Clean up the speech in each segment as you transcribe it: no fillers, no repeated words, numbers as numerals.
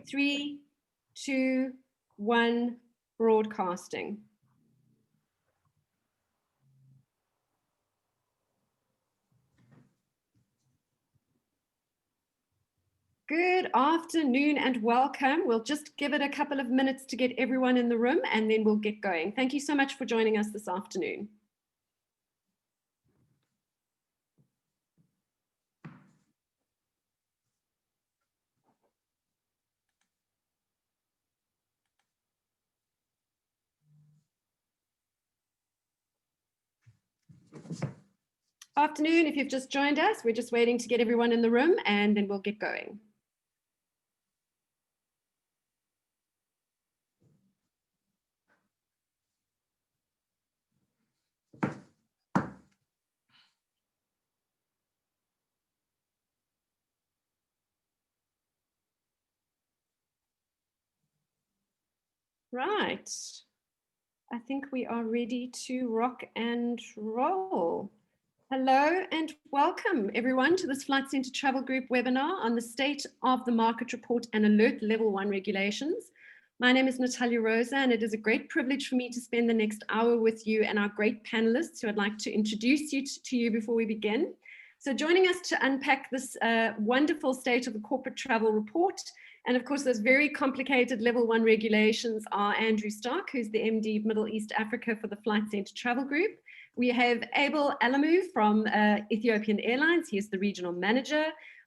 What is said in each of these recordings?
3, 2, 1, broadcasting. Good afternoon and welcome. We'll just give it a couple of minutes to get everyone in the room and then we'll get going. Thank you so much for joining us this afternoon. Afternoon, if you've just joined us, we're just waiting to get everyone in the room and then we'll get going. Right, I think we are ready to rock and roll. Hello and welcome everyone to this Flight Centre Travel Group webinar on the state of the market report and alert level 1 regulations. My name is Natalia Rosa and it is a great privilege for me to spend the next hour with you and our great panelists who I'd like to introduce you to you before we begin. So joining us to unpack this wonderful state of the corporate travel report and of course those very complicated level 1 regulations are Andrew Stark, who's the MD of Middle East Africa for the Flight Centre Travel Group. We have Abel Alamu from Ethiopian Airlines. He is the Regional Manager.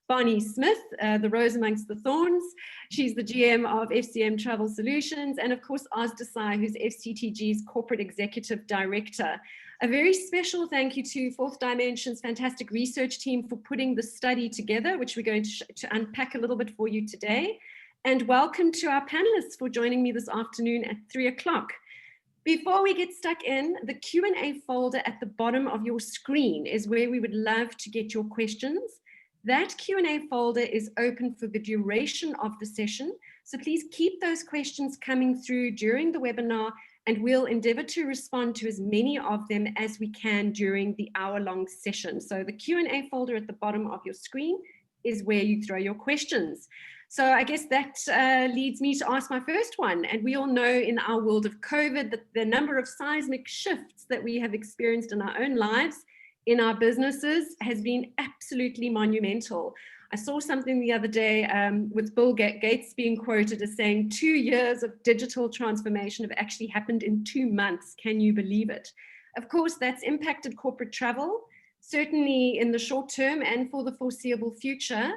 Barney Smith, the rose amongst the thorns. She's the GM of FCM Travel Solutions. And of course, Oz Desai, who's FCTG's Corporate Executive Director. A very special thank you to Fourth Dimension's fantastic research team for putting the study together, which we're going to unpack a little bit for you today. And welcome to our panelists for joining me this afternoon at 3 o'clock. Before we get stuck in, the Q&A folder at the bottom of your screen is where we would love to get your questions. That Q&A folder is open for the duration of the session, so please keep those questions coming through during the webinar and we'll endeavour to respond to as many of them as we can during the hour-long session. So the Q&A folder at the bottom of your screen is where you throw your questions. So I guess that leads me to ask my first one. And we all know in our world of COVID that the number of seismic shifts that we have experienced in our own lives, in our businesses, has been absolutely monumental. I saw something the other day with Bill Gates being quoted as saying 2 years of digital transformation have actually happened in 2 months. Can you believe it? Of course, that's impacted corporate travel, certainly in the short term and for the foreseeable future.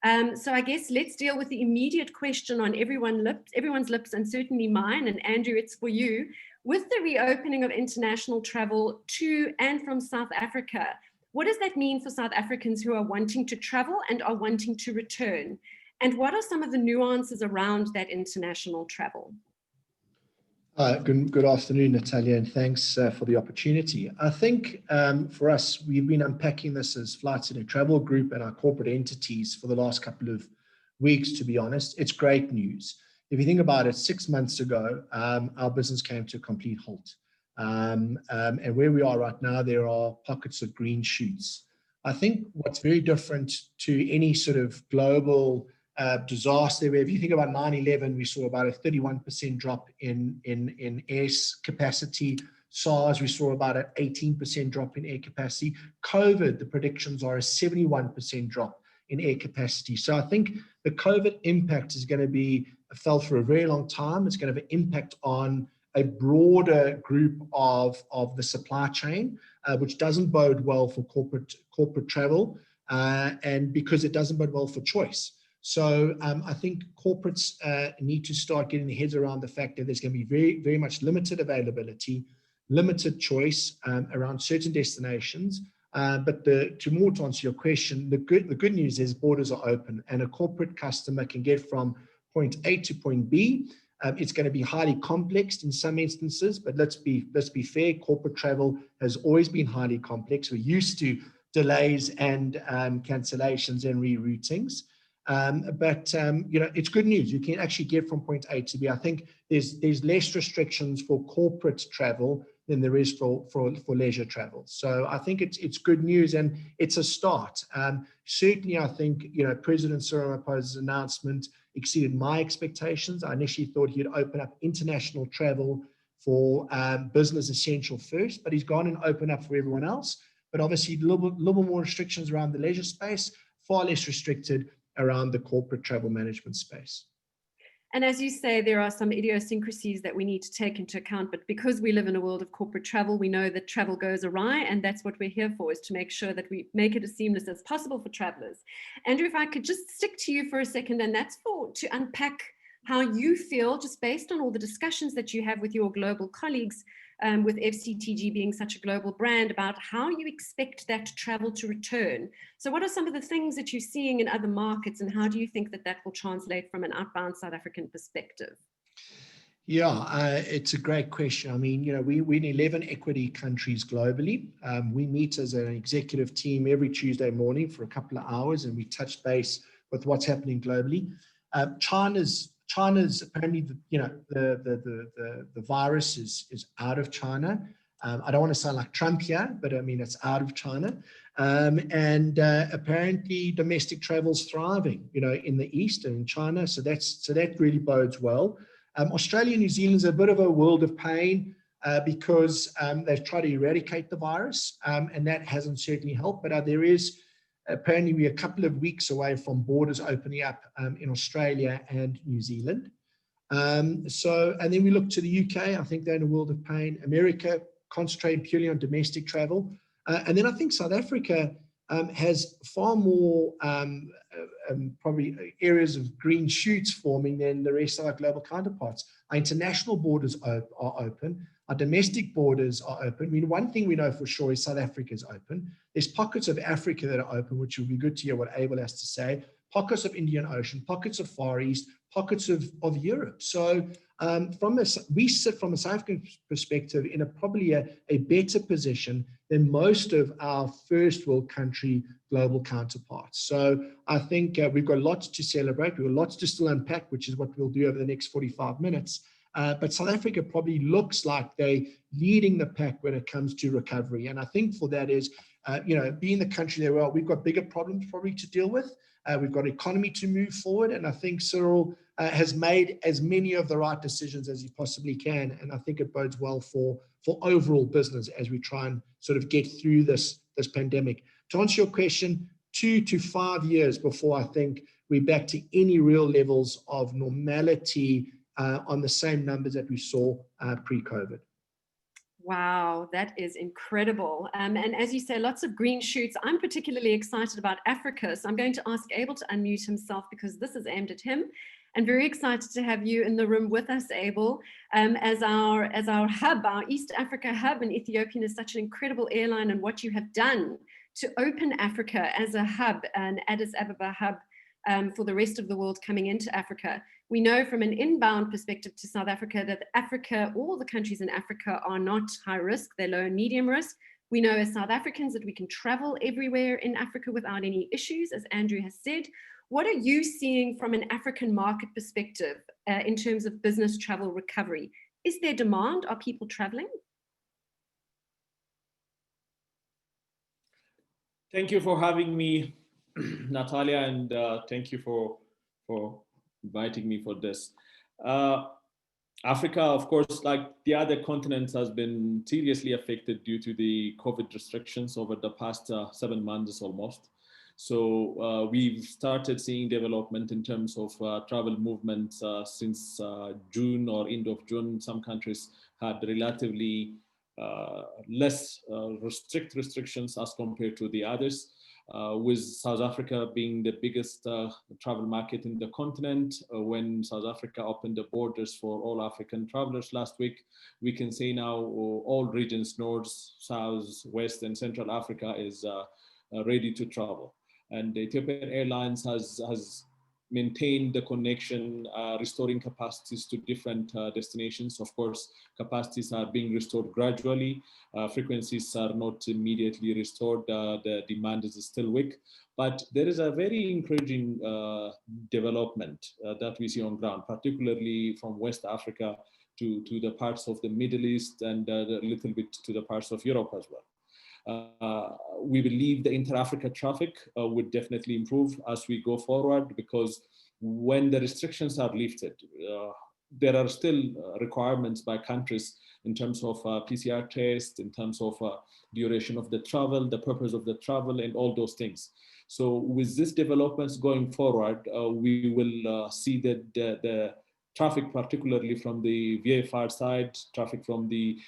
So I guess let's deal with the immediate question on everyone's lips and certainly mine, and Andrew, it's for you. With the reopening of international travel to and from South Africa, what does that mean for South Africans who are wanting to travel and are wanting to return? And what are some of the nuances around that international travel? Good afternoon, Natalia, and thanks for the opportunity. I think for us, we've been unpacking this as Flight Centre Travel Group and our corporate entities for the last couple of weeks, to be honest. It's great news. If you think about it, 6 months ago, our business came to a complete halt. And where we are right now, there are pockets of green shoots. I think what's very different to any sort of global disaster, where if you think about 9/11, we saw about a 31% drop in air capacity. SARS, we saw about an 18% drop in air capacity. COVID, the predictions are a 71% drop in air capacity. So I think the COVID impact is going to be felt for a very long time. It's going to have an impact on a broader group of the supply chain, which doesn't bode well for corporate travel, and because it doesn't bode well for choice. So I think corporates need to start getting their heads around the fact that there's going to be very, very much limited availability, limited choice around certain destinations. But to answer your question, the good news is borders are open and a corporate customer can get from point A to point B. It's going to be highly complex in some instances, but let's be fair. Corporate travel has always been highly complex. We're used to delays and cancellations and reroutings. But it's good news. You can actually get from point A to B. I think there's less restrictions for corporate travel than there is for leisure travel. So I think it's good news and it's a start. Certainly, I think President Cyril Ramaphosa's announcement exceeded my expectations. I initially thought he'd open up international travel for business essential first, but he's gone and opened up for everyone else. But obviously a little more restrictions around the leisure space, far less restricted around the corporate travel management space. And as you say, there are some idiosyncrasies that we need to take into account, but because we live in a world of corporate travel, we know that travel goes awry, and that's what we're here for, is to make sure that we make it as seamless as possible for travelers. Andrew, if I could just stick to you for a second, and that's to unpack how you feel, just based on all the discussions that you have with your global colleagues, with FCTG being such a global brand, about how you expect that travel to return. So what are some of the things that you're seeing in other markets, and how do you think that that will translate from an outbound South African perspective? Yeah, it's a great question. I mean, we're in 11 equity countries globally. We meet as an executive team every Tuesday morning for a couple of hours, and we touch base with what's happening globally. China's apparently, the virus is out of China. I don't want to sound like Trump here, but I mean, it's out of China. And apparently domestic travel's thriving, in the East and in China. So that really bodes well. Australia and New Zealand's a bit of a world of pain because they've tried to eradicate the virus, and that hasn't certainly helped. But there is apparently we're a couple of weeks away from borders opening up in Australia and New Zealand. And then we look to the UK. I think they're in a world of pain. America concentrating purely on domestic travel. And then I think South Africa has far more probably areas of green shoots forming than the rest of our global counterparts. Our international borders are open. Our domestic borders are open. I mean, one thing we know for sure is South Africa is open. There's pockets of Africa that are open, which will be good to hear what Abel has to say. Pockets of Indian Ocean, pockets of Far East, pockets of Europe. So we sit from a South African perspective in probably a better position than most of our first world country global counterparts. So I think we've got lots to celebrate. We've got lots to still unpack, which is what we'll do over the next 45 minutes. But South Africa probably looks like they're leading the pack when it comes to recovery. And I think for that is, being the country they are, we've got bigger problems probably to deal with. We've got an economy to move forward. And I think Cyril has made as many of the right decisions as he possibly can. And I think it bodes well for overall business as we try and sort of get through this pandemic. To answer your question, 2 to 5 years before I think we're back to any real levels of normality on the same numbers that we saw pre-COVID. Wow, that is incredible. And as you say, lots of green shoots. I'm particularly excited about Africa. So I'm going to ask Abel to unmute himself because this is aimed at him. And very excited to have you in the room with us, Abel, as our hub, our East Africa hub. And Ethiopian is such an incredible airline, and what you have done to open Africa as a hub, an Addis Ababa hub, for the rest of the world coming into Africa. We know from an inbound perspective to South Africa that Africa, all the countries in Africa are not high risk, they're low and medium risk. We know as South Africans that we can travel everywhere in Africa without any issues, as Andrew has said. What are you seeing from an African market perspective in terms of business travel recovery? Is there demand? Are people traveling? Thank you for having me, Natalia, and thank you for inviting me for this. Africa, of course, like the other continents, has been seriously affected due to the COVID restrictions over the past 7 months almost. So we've started seeing development in terms of travel movement since June or end of June. Some countries had relatively less strict restrictions as compared to the others. With South Africa being the biggest travel market in the continent. When South Africa opened the borders for all African travelers last week, we can say now all regions, North, South, West, and Central Africa is ready to travel. And the Ethiopian Airlines has maintained the connection, restoring capacities to different destinations. Of course, capacities are being restored gradually. Frequencies are not immediately restored. The demand is still weak. But there is a very encouraging development that we see on ground, particularly from West Africa to the parts of the Middle East and a little bit to the parts of Europe as well. We believe the inter-Africa traffic would definitely improve as we go forward because when the restrictions are lifted, there are still requirements by countries in terms of PCR test, in terms of duration of the travel, the purpose of the travel, and all those things. So with these developments going forward, we will see that the traffic, particularly from the VFR side, traffic from the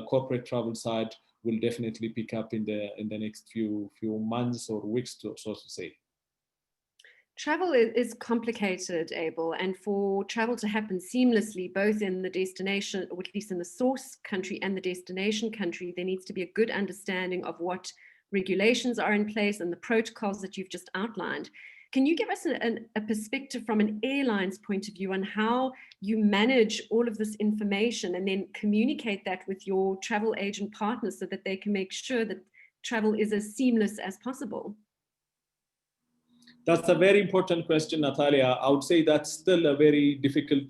corporate travel side, will definitely pick up in the next few months or weeks, so to say. Travel is complicated, Abel, and for travel to happen seamlessly, both in the destination, or at least in the source country and the destination country, there needs to be a good understanding of what regulations are in place and the protocols that you've just outlined. Can you give us a perspective from an airline's point of view on how you manage all of this information and then communicate that with your travel agent partners so that they can make sure that travel is as seamless as possible? That's a very important question, Natalia. I would say that's still a very difficult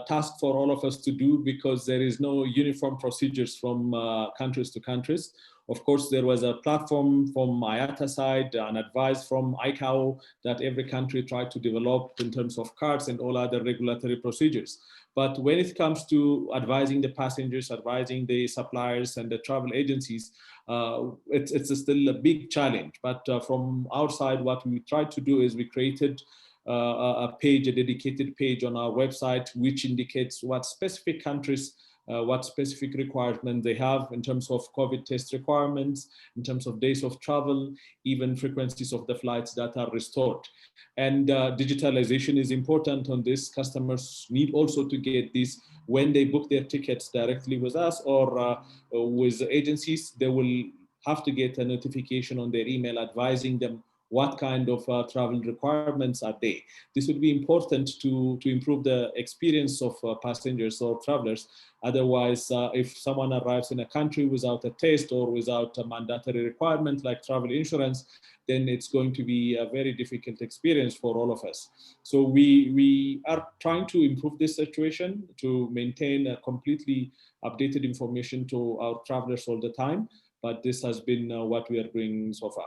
task for all of us to do, because there is no uniform procedures from countries to countries. Of course, there was a platform from IATA side, an advice from ICAO that every country tried to develop in terms of cards and all other regulatory procedures. But when it comes to advising the passengers, advising the suppliers and the travel agencies, it's still a big challenge. But from our side, what we tried to do is we created a dedicated page on our website, which indicates what specific countries, what specific requirements they have in terms of COVID test requirements, in terms of days of travel, even frequencies of the flights that are restored. And digitalization is important on this. Customers need also to get this when they book their tickets directly with us or with agencies. They will have to get a notification on their email advising them what kind of travel requirements are they. This would be important to improve the experience of passengers or travelers. Otherwise, if someone arrives in a country without a test or without a mandatory requirement like travel insurance, then it's going to be a very difficult experience for all of us. So we are trying to improve this situation to maintain a completely updated information to our travelers all the time. But this has been what we are doing so far.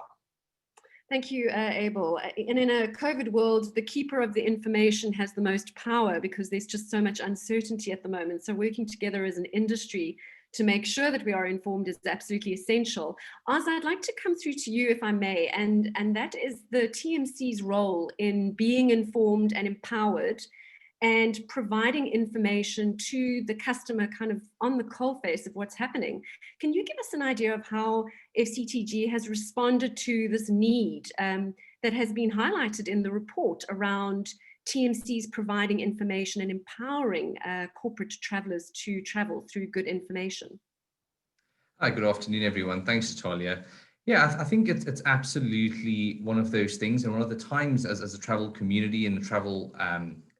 Thank you, Abel. And in a COVID world, the keeper of the information has the most power because there's just so much uncertainty at the moment. So working together as an industry to make sure that we are informed is absolutely essential. Oz, I'd like to come through to you, if I may, and that is the TMC's role in being informed and empowered and providing information to the customer kind of on the coalface of what's happening. Can you give us an idea of how FCTG has responded to this need that has been highlighted in the report around TMCs providing information and empowering corporate travelers to travel through good information? Hi, good afternoon, everyone. Thanks, Natalia. Yeah, I think it's absolutely one of those things, and one of the times as a travel community and the travel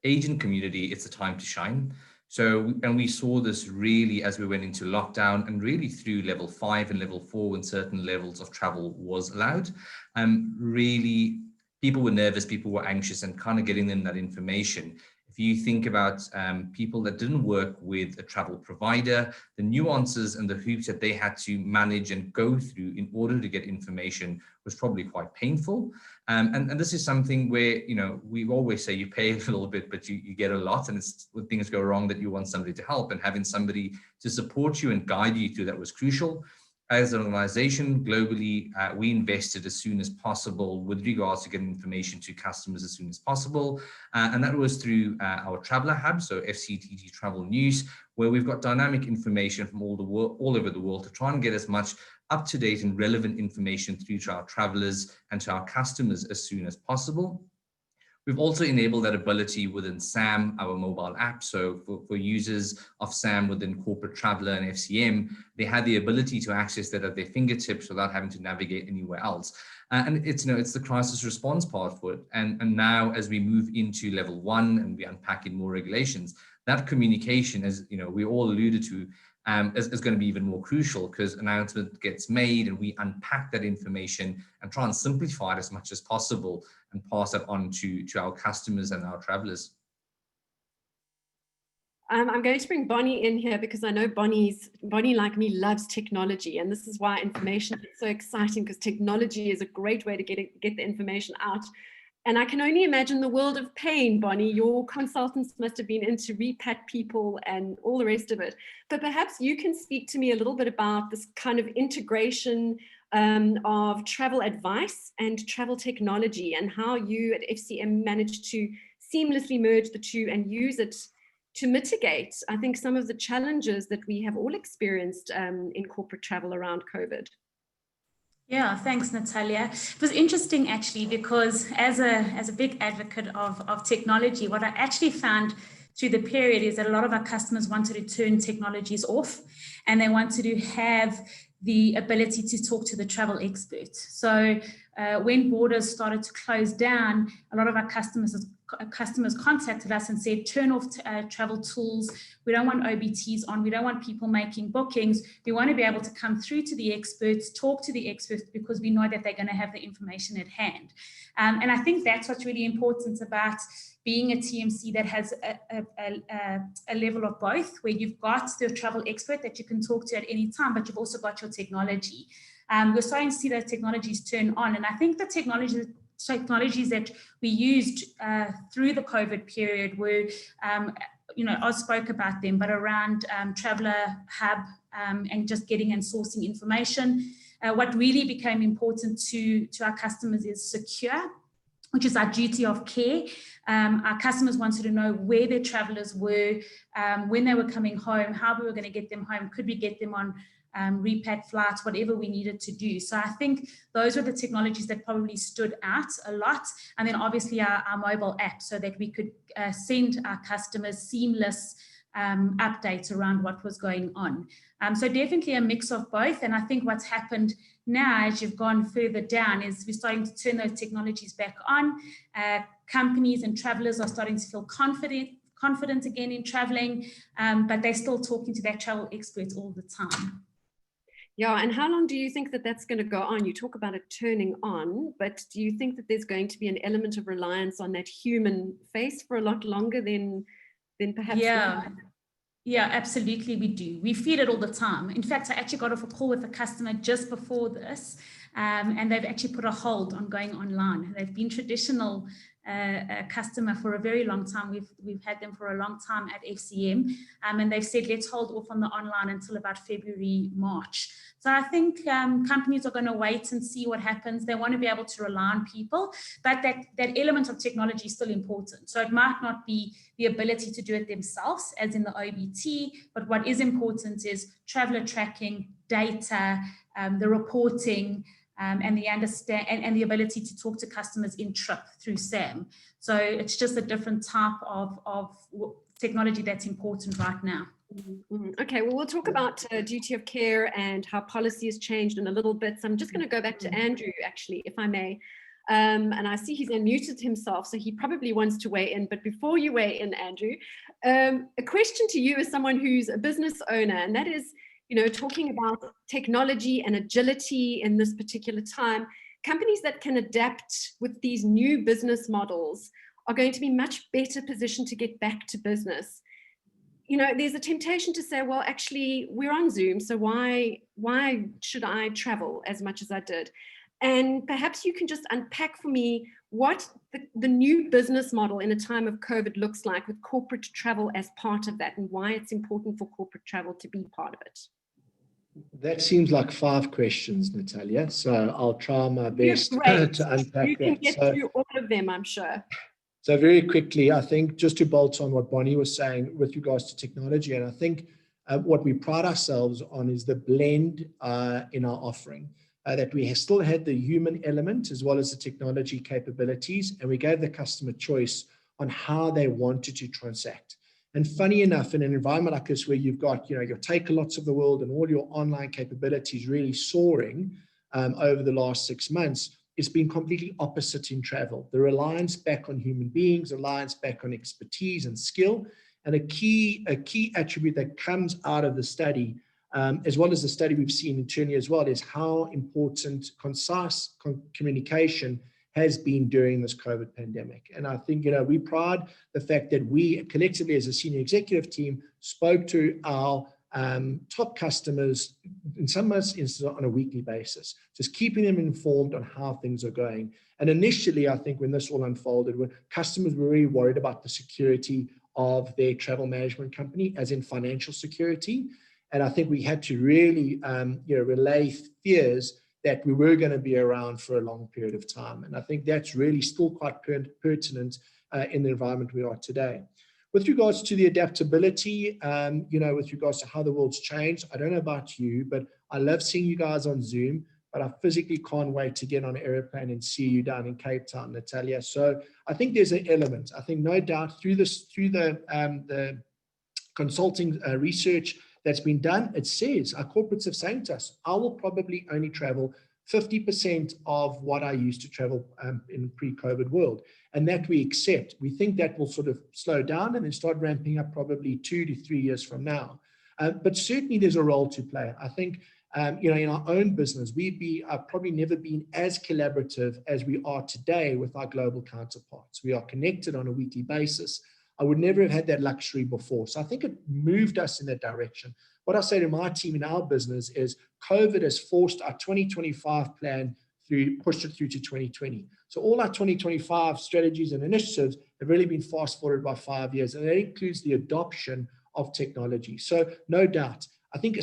agent community, it's a time to shine. So, and we saw this really as we went into lockdown and really through level 5 and level 4 when certain levels of travel was allowed. Really, people were nervous, people were anxious, and kind of getting them that information. If you think about people that didn't work with a travel provider, the nuances and the hoops that they had to manage and go through in order to get information was probably quite painful. And this is something where, you know, we always say you pay a little bit, but you get a lot. And it's when things go wrong that you want somebody to help, and having somebody to support you and guide you through that was crucial. As an organization globally, we invested as soon as possible with regards to getting information to customers as soon as possible. And that was through our Traveler Hub, so FCTG Travel News, where we've got dynamic information from all over the world to try and get as much up-to-date and relevant information through to our travelers and to our customers as soon as possible. We've also enabled that ability within SAM, our mobile app. So for users of SAM within Corporate Traveler and FCM, they had the ability to access that at their fingertips without having to navigate anywhere else. And it's, you know, it's the crisis response part for it. And now as we move into level 1 and we unpack in more regulations, that communication, as you know, we all alluded to, is going to be even more crucial, because announcement gets made and we unpack that information and try and simplify it as much as possible and pass it on to our customers and our travelers. I'm going to bring Bonnie in here because I know Bonnie, like me, loves technology, and this is why information is so exciting, because technology is a great way to get the information out. And I can only imagine the world of pain, Bonnie. Your consultants must have been in to repat people and all the rest of it. But perhaps you can speak to me a little bit about this kind of integration of travel advice and travel technology, and how you at FCM managed to seamlessly merge the two and use it to mitigate, I think, some of the challenges that we have all experienced in corporate travel around COVID. Yeah, thanks, Natalia. It was interesting actually, because as a big advocate of technology, what I actually found through the period is that a lot of our customers wanted to turn technologies off, and they wanted to have the ability to talk to the travel expert. So when borders started to close down, a lot of our customers contacted us and said, turn off travel tools. We don't want OBTs on. We don't want people making bookings. We want to be able to come through to the experts, talk to the experts, because we know that they're going to have the information at hand. And I think that's what's really important about being a TMC that has a level of both, where you've got the travel expert that you can talk to at any time, but you've also got your technology. We're starting to see those technologies turn on. And I think the technologies that we used through the COVID period were, Oz spoke about them, but around Traveller Hub and just getting and sourcing information. What really became important to our customers is Secure, which is our duty of care. Our customers wanted to know where their travelers were, when they were coming home, how we were going to get them home, could we get them on repat flights, whatever we needed to do. So I think those were the technologies that probably stood out a lot. And then obviously our mobile app, so that we could send our customers seamless updates around what was going on. So definitely a mix of both. And I think what's happened now, as you've gone further down, is we're starting to turn those technologies back on. Companies and travelers are starting to feel confident again in traveling, but they're still talking to their travel experts all the time. Yeah, and how long do you think that that's going to go on? You talk about it turning on, but do you think that there's going to be an element of reliance on that human face for a lot longer than perhaps? Yeah, absolutely we do. We feel it all the time. In fact, I actually got off a call with a customer just before this, and they've actually put a hold on going online. They've been traditional a customer for a very long time. We've had them for a long time at FCM, and they've said, let's hold off on the online until about February, March. So I think companies are going to wait and see what happens. They want to be able to rely on people, but that element of technology is still important. So it might not be the ability to do it themselves, as in the OBT, but what is important is traveler tracking, data, the reporting, and the ability to talk to customers in trip through SAM. So it's just a different type of technology that's important right now. Okay, well, we'll talk about duty of care and how policy has changed in a little bit. So I'm just going to go back to Andrew, actually, if I may. And I see he's unmuted himself, so he probably wants to weigh in. But before you weigh in, Andrew, a question to you as someone who's a business owner, and that is, talking about technology and agility in this particular time. Companies that can adapt with these new business models are going to be much better positioned to get back to business. There's a temptation to say, well, actually, we're on Zoom, so why should I travel as much as I did? And perhaps you can just unpack for me what the new business model in a time of COVID looks like, with corporate travel as part of that, and why it's important for corporate travel to be part of it. That seems like 5 questions, Natalia. So I'll try my best to unpack you can get through all of them, I'm sure. So very quickly, I think just to bolt on what Bonnie was saying with regards to technology, and I think what we pride ourselves on is the blend in our offering, that we still had the human element as well as the technology capabilities, and we gave the customer choice on how they wanted to transact. And funny enough, in an environment like this, where you've got, your Takealots of the world and all your online capabilities really soaring over the last 6 months, it's been completely opposite in travel. The reliance back on human beings, reliance back on expertise and skill, and a key attribute that comes out of the study, as well as the study we've seen internally as well, is how important concise communication has been during this COVID pandemic. And I think, we pride the fact that we collectively as a senior executive team spoke to our top customers, in some instances on a weekly basis, just keeping them informed on how things are going. And initially, I think when this all unfolded, when customers were really worried about the security of their travel management company, as in financial security. And I think we had to really relay fears that we were going to be around for a long period of time. And I think that's really still quite pertinent in the environment we are today. With regards to the adaptability, with regards to how the world's changed, I don't know about you, but I love seeing you guys on Zoom, but I physically can't wait to get on an airplane and see you down in Cape Town, Natalia. So I think there's an element. I think no doubt through the consulting research that's been done, it says, our corporates have saying to us, I will probably only travel 50% of what I used to travel in pre-COVID world. And that we accept. We think that will sort of slow down and then start ramping up probably 2 to 3 years from now. But certainly there's a role to play. I think, in our own business, we've probably never been as collaborative as we are today with our global counterparts. We are connected on a weekly basis. I would never have had that luxury before. So I think it moved us in that direction. What I say to my team in our business is COVID has forced our 2025 plan pushed it through to 2020. So all our 2025 strategies and initiatives have really been fast forwarded by 5 years, and that includes the adoption of technology. So no doubt, I think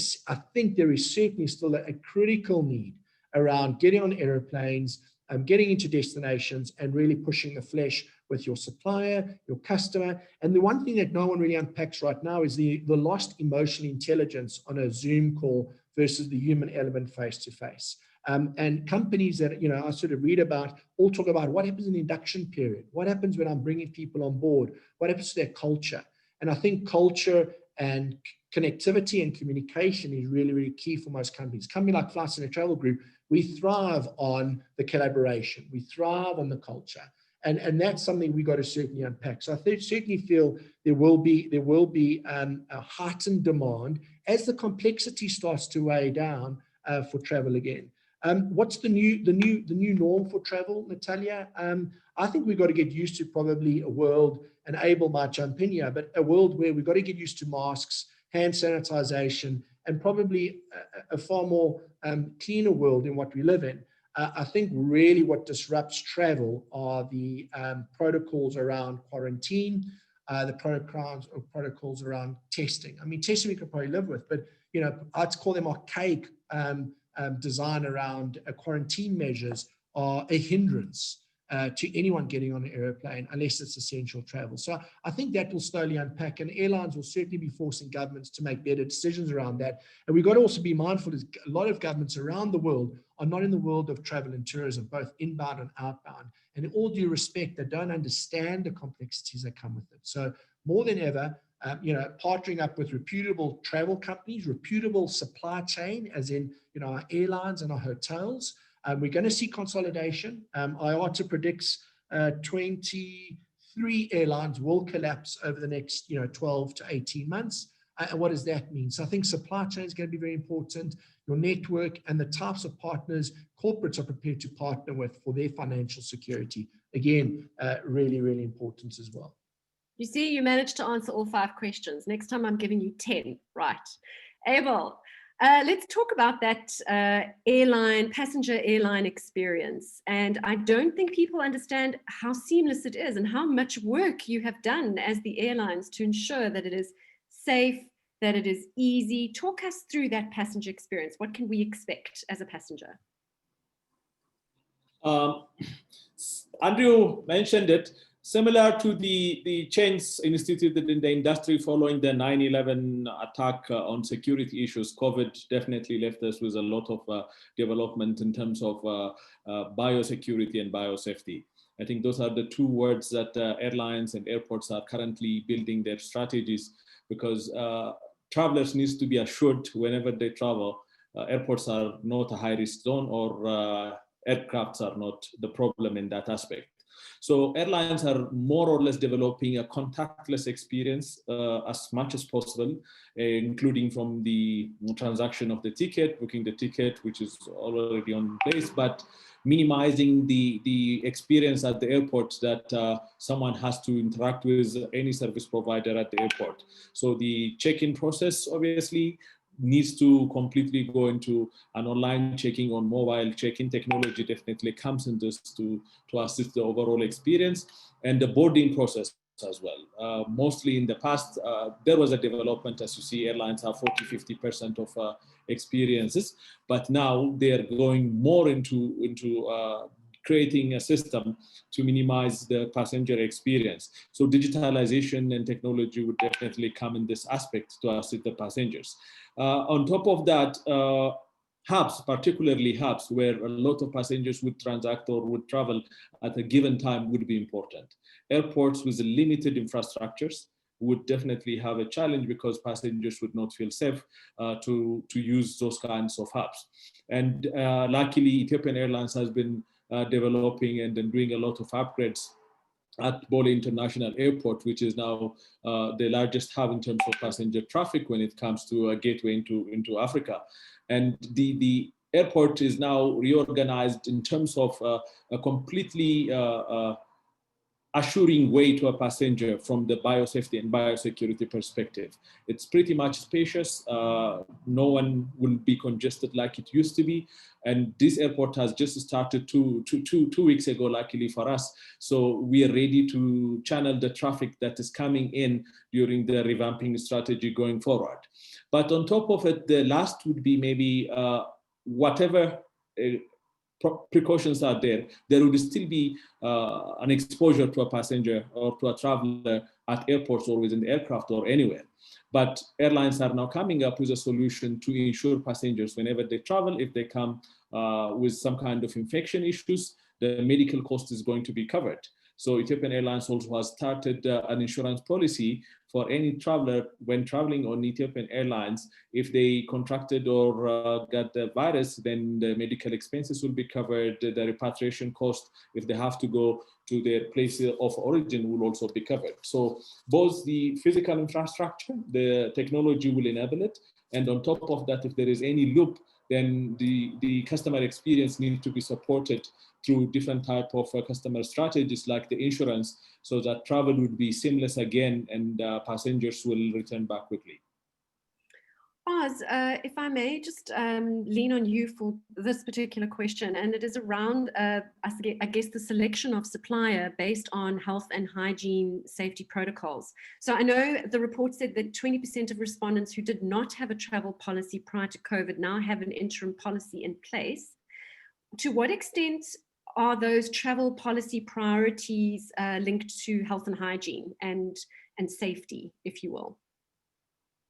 there is certainly still a critical need around getting on airplanes, getting into destinations, and really pushing the flesh with your supplier, your customer. And the one thing that no one really unpacks right now is the lost emotional intelligence on a Zoom call versus the human element face-to-face. And companies that, I sort of read about all talk about what happens in the induction period, what happens when I'm bringing people on board, what happens to their culture. And I think culture and connectivity and communication is really, really key for most companies. Company like Flight Centre Travel Group, we thrive on the collaboration, we thrive on the culture. And that's something we got to certainly unpack. So I certainly feel there will be a heightened demand as the complexity starts to weigh down for travel again. What's the new norm for travel, Natalia? I think we've got to get used to probably a world, and Abel might jump in here, but a world where we've got to get used to masks, hand sanitization, and probably a far more cleaner world in what we live in. I think really what disrupts travel are the protocols around quarantine, the protocols around testing. I mean, testing we could probably live with, but I'd call them archaic design around quarantine measures are a hindrance to anyone getting on an airplane unless it's essential travel. So I think that will slowly unpack, and airlines will certainly be forcing governments to make better decisions around that. And we've got to also be mindful that a lot of governments around the world are not in the world of travel and tourism, both inbound and outbound. And in all due respect, they don't understand the complexities that come with it. So more than ever, partnering up with reputable travel companies, reputable supply chain, as in, our airlines and our hotels. We're going to see consolidation. IATA predicts 23 airlines will collapse over the next 12 to 18 months. And what does that mean? So I think supply chain is going to be very important. Your network and the types of partners corporates are prepared to partner with for their financial security. Again, really, really important as well. You see, you managed to answer all 5 questions. Next time I'm giving you 10, right? Abel, let's talk about that passenger airline experience. And I don't think people understand how seamless it is and how much work you have done as the airlines to ensure that it is safe, that it is easy. Talk us through that passenger experience. What can we expect as a passenger? Andrew mentioned it. Similar to the change instituted in the industry following the 9/11 attack on security issues, COVID definitely left us with a lot of development in terms of biosecurity and biosafety. I think those are the 2 words that airlines and airports are currently building their strategies, because travelers need to be assured whenever they travel, airports are not a high-risk zone, or aircrafts are not the problem in that aspect. So airlines are more or less developing a contactless experience as much as possible, including from the transaction of the ticket, booking the ticket, which is already on place, but minimizing the experience at the airport that someone has to interact with any service provider at the airport. So the check-in process obviously needs to completely go into an online checking on mobile. Check-in technology definitely comes in this to assist the overall experience, and the boarding process as well. Mostly in the past, there was a development, as you see, airlines have 40-50% of experiences, but now they're going more into creating a system to minimize the passenger experience. So digitalization and technology would definitely come in this aspect to assist the passengers. On top of that, hubs, particularly hubs, where a lot of passengers would transact or would travel at a given time would be important. Airports with limited infrastructures would definitely have a challenge because passengers would not feel safe to use those kinds of hubs. And luckily, Ethiopian Airlines has been developing and then doing a lot of upgrades at Bole International Airport, which is now the largest hub in terms of passenger traffic when it comes to a gateway into Africa. And the airport is now reorganized in terms of a completely assuring way to a passenger from the biosafety and biosecurity perspective. It's pretty much spacious. No one will be congested like it used to be. And this airport has just started two weeks ago, luckily for us. So we are ready to channel the traffic that is coming in during the revamping strategy going forward. But on top of it, the last would be maybe whatever precautions are there, there would still be an exposure to a passenger or to a traveler at airports or within the aircraft or anywhere. But airlines are now coming up with a solution to ensure passengers, whenever they travel, if they come with some kind of infection issues, the medical cost is going to be covered. So Ethiopian Airlines also has started an insurance policy for any traveler when traveling on Ethiopian Airlines. If they contracted or got the virus, then the medical expenses will be covered. The repatriation cost, if they have to go to their place of origin, will also be covered. So both the physical infrastructure, the technology will enable it. And on top of that, if there is any loop, then the customer experience needs to be supported through different type of customer strategies like the insurance, so that travel would be seamless again and passengers will return back quickly. Oz, if I may just lean on you for this particular question, and it is around, I guess, the selection of supplier based on health and hygiene safety protocols. So I know the report said that 20% of respondents who did not have a travel policy prior to COVID now have an interim policy in place. To what extent are those travel policy priorities linked to health and hygiene and safety, if you will?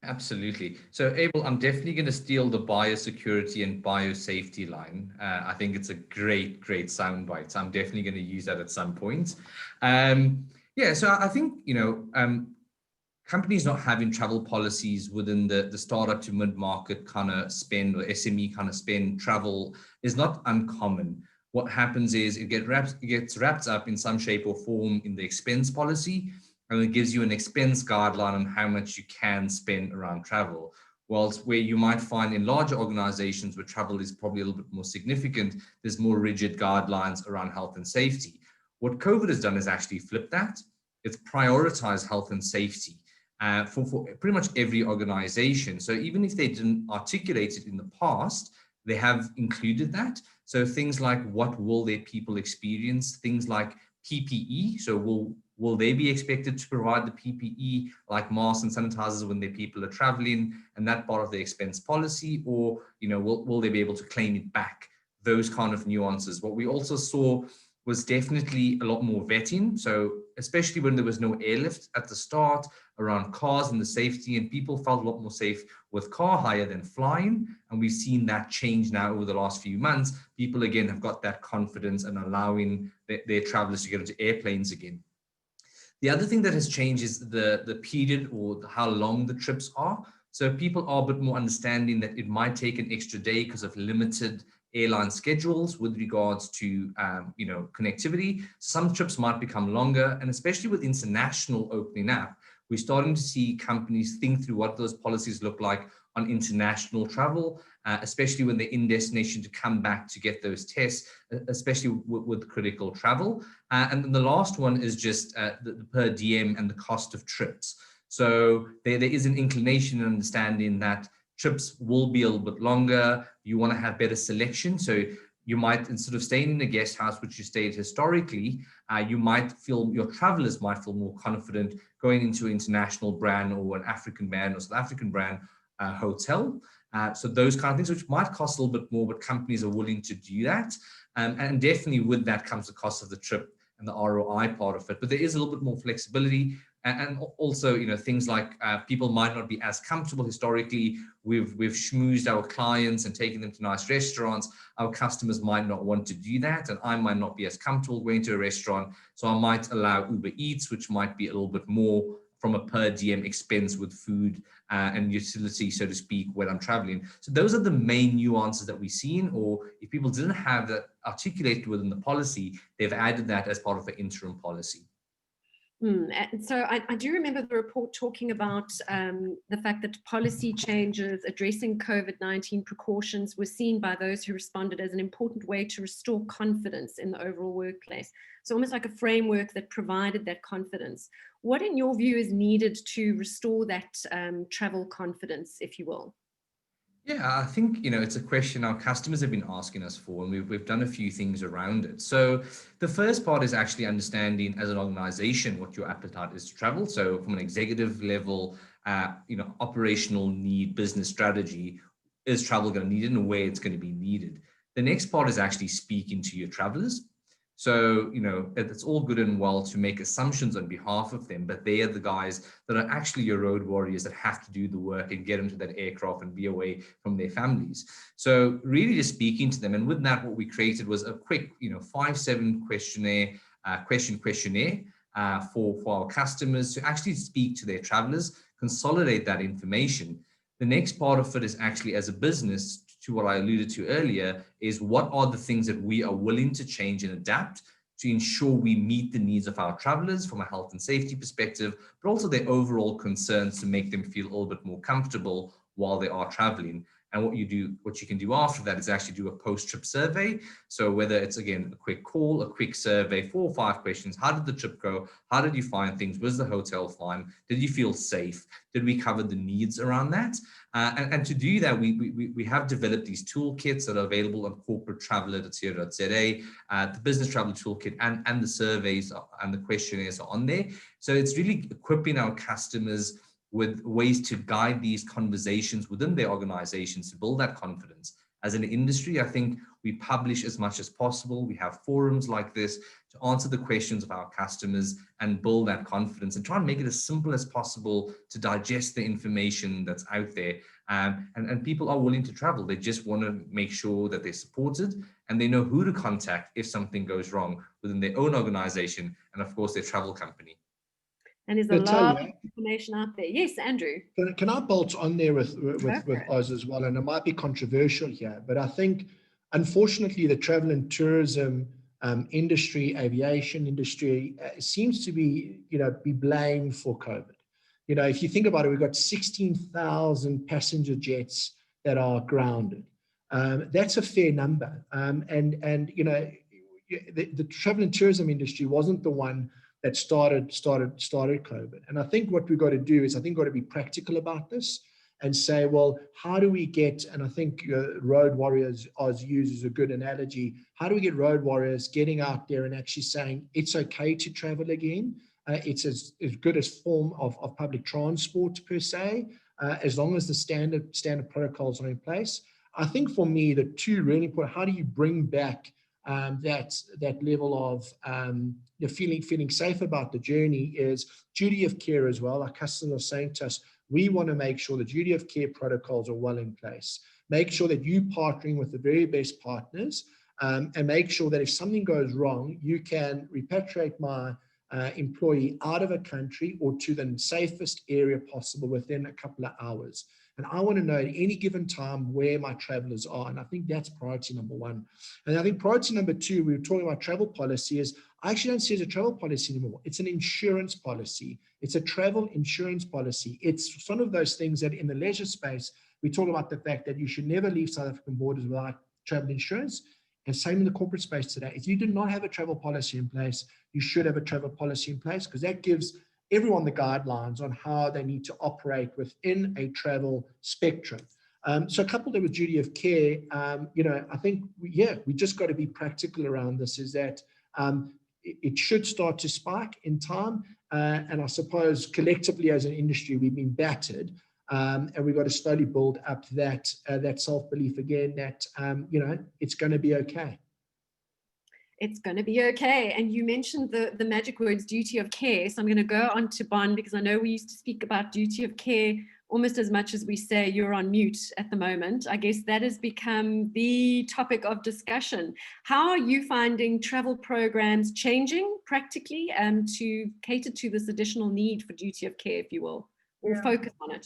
Absolutely. So Abel, I'm definitely going to steal the biosecurity and biosafety line. I think it's a great soundbite. So I'm definitely going to use that at some point. Yeah, so I think, companies not having travel policies within the startup to mid-market kind of spend or SME kind of spend travel is not uncommon. What happens is it gets wrapped up in some shape or form in the expense policy, and it gives you an expense guideline on how much you can spend around travel. Whilst where you might find in larger organizations where travel is probably a little bit more significant, there's more rigid guidelines around health and safety. What COVID has done is actually flip that. It's prioritized health and safety for pretty much every organization. So even if they didn't articulate it in the past, they have included that. So things like what will their people experience, things like PPE. So will they be expected to provide the PPE like masks and sanitizers when their people are traveling, and that part of the expense policy, or will they be able to claim it back? Those kind of nuances. What we also saw was definitely a lot more vetting. So especially when there was no airlift at the start around cars and the safety, and people felt a lot more safe with car hire than flying. And we've seen that change now over the last few months. People again have got that confidence and allowing their travelers to get into airplanes again. The other thing that has changed is the period or how long the trips are. So people are a bit more understanding that it might take an extra day because of limited airline schedules with regards to connectivity. Some trips might become longer, and especially with international opening up, we're starting to see companies think through what those policies look like on international travel, especially when they're in destination, to come back to get those tests, especially with critical travel. And then the last one is just the per diem and the cost of trips. So there is an inclination and understanding that trips will be a little bit longer. You want to have better selection. So you might, instead of staying in a guest house, which you stayed historically, your travelers might feel more confident going into an international brand or an African brand or South African brand hotel. So those kind of things, which might cost a little bit more, but companies are willing to do that. And definitely with that comes the cost of the trip and the ROI part of it. But there is a little bit more flexibility. And also, things like people might not be as comfortable historically. We've schmoozed our clients and taken them to nice restaurants. Our customers might not want to do that, and I might not be as comfortable going to a restaurant. So I might allow Uber Eats, which might be a little bit more from a per diem expense with food and utility, so to speak, when I'm traveling. So those are the main nuances that we've seen, or if people didn't have that articulated within the policy, they've added that as part of the interim policy. And so I do remember the report talking about the fact that policy changes addressing COVID-19 precautions were seen by those who responded as an important way to restore confidence in the overall workplace. So almost like a framework that provided that confidence. What, in your view, is needed to restore that travel confidence, if you will? Yeah, I think, it's a question our customers have been asking us for, and we've done a few things around it. So the first part is actually understanding as an organization what your appetite is to travel. So from an executive level, operational need, business strategy, is travel going to need it and where it's going to be needed? The next part is actually speaking to your travelers. So, it's all good and well to make assumptions on behalf of them, but they are the guys that are actually your road warriors that have to do the work and get them to that aircraft and be away from their families. So really just speaking to them. And with that, what we created was a quick, 5-7 questionnaire for our customers to actually speak to their travelers, consolidate that information. The next part of it is actually, as a business, to what I alluded to earlier, is what are the things that we are willing to change and adapt to ensure we meet the needs of our travelers from a health and safety perspective, but also their overall concerns to make them feel a little bit more comfortable while they are traveling. And what you can do after that is actually do a post-trip survey. So whether it's, again, a quick call, a quick survey, 4 or 5 questions. How did the trip go? How did you find things? Was the hotel fine? Did you feel safe? Did we cover the needs around that? And to do that, we have developed these toolkits that are available on corporatetraveler.co.za. The business travel toolkit and the surveys and the questionnaires are on there. So it's really equipping our customers with ways to guide these conversations within their organizations to build that confidence. As an industry, I think we publish as much as possible. We have forums like this to answer the questions of our customers and build that confidence and try and make it as simple as possible to digest the information that's out there. And people are willing to travel. They just want to make sure that they're supported and they know who to contact if something goes wrong within their own organization and, of course, their travel company. And there's a lot of information out there. Yes, Andrew. Can I bolt on there with Oz as well? And it might be controversial here, but I think, unfortunately, the travel and tourism industry, aviation industry, seems to be blamed for COVID. If you think about it, we've got 16,000 passenger jets that are grounded. That's a fair number. The travel and tourism industry wasn't the one that started COVID. And I think what we've got to do is, got to be practical about this and say, well, how do we get, and I think road warriors, Oz uses a good analogy, how do we get road warriors getting out there and actually saying it's okay to travel again? It's as good as form of public transport per se, as long as the standard protocols are in place. I think for me, the two really important, how do you bring back that level of feeling safe about the journey, is duty of care as well. Our customers are saying to us, we want to make sure the duty of care protocols are well in place. Make sure that you're partnering with the very best partners, and make sure that if something goes wrong, you can repatriate my employee out of a country or to the safest area possible within a couple of hours. And I want to know at any given time where my travelers are. And I think that's priority number one. And I think priority number two, we were talking about travel policy, is I actually don't see it as a travel policy anymore. It's an insurance policy. It's a travel insurance policy. It's one of those things that in the leisure space, we talk about the fact that you should never leave South African borders without travel insurance. And same in the corporate space today. If you do not have a travel policy in place, you should have a travel policy in place, because that gives everyone the guidelines on how they need to operate within a travel spectrum. So coupled with duty of care, I think, we just got to be practical around this, is that it should start to spike in time. And I suppose collectively as an industry, we've been battered. And we've got to slowly build up that self-belief again that, it's going to be okay. It's going to be okay. And you mentioned the magic words, duty of care. So I'm going to go on to Bon, because I know we used to speak about duty of care almost as much as we say you're on mute at the moment. I guess that has become the topic of discussion. How are you finding travel programs changing practically to cater to this additional need for duty of care, if you will, or focus on it?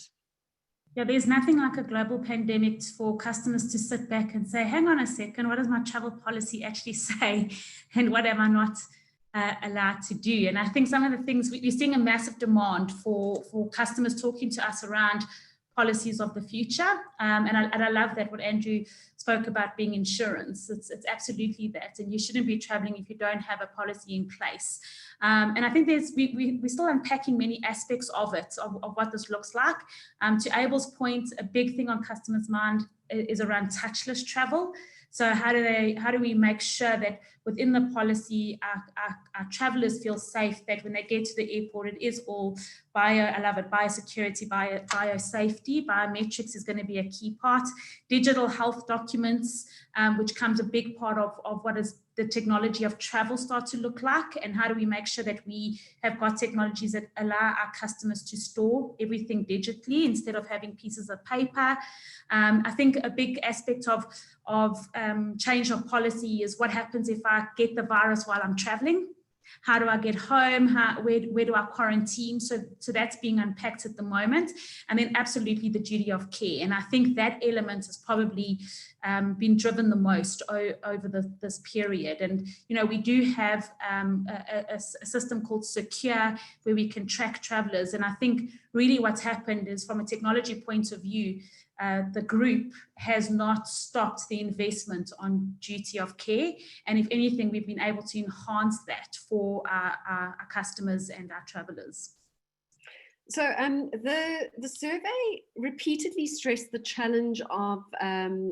Yeah, there's nothing like a global pandemic for customers to sit back and say, hang on a second, what does my travel policy actually say? And what am I not allowed to do? And I think some of the things, we're seeing a massive demand for customers talking to us around policies of the future. And I love that what Andrew spoke about being insurance. It's absolutely that. And you shouldn't be traveling if you don't have a policy in place. And I think we're still unpacking many aspects of it, of what this looks like. To Abel's point, a big thing on customers' mind is around touchless travel. So how do we make sure that within the policy, our travelers feel safe, that when they get to the airport, it is all biosecurity, biosafety, biometrics is going to be a key part. Digital health documents, which comes a big part of what is the technology of travel start to look like, and how do we make sure that we have got technologies that allow our customers to store everything digitally instead of having pieces of paper. I think a big aspect of change of policy is what happens if I get the virus while I'm traveling. How do I get home? Where do I quarantine? So that's being unpacked at the moment. And then absolutely the duty of care. And I think that element has probably been driven the most over this period. And, we do have a system called Secure, where we can track travelers. And I think really what's happened is, from a technology point of view, the group has not stopped the investment on duty of care. And if anything, we've been able to enhance that for our customers and our travelers. So the survey repeatedly stressed the challenge of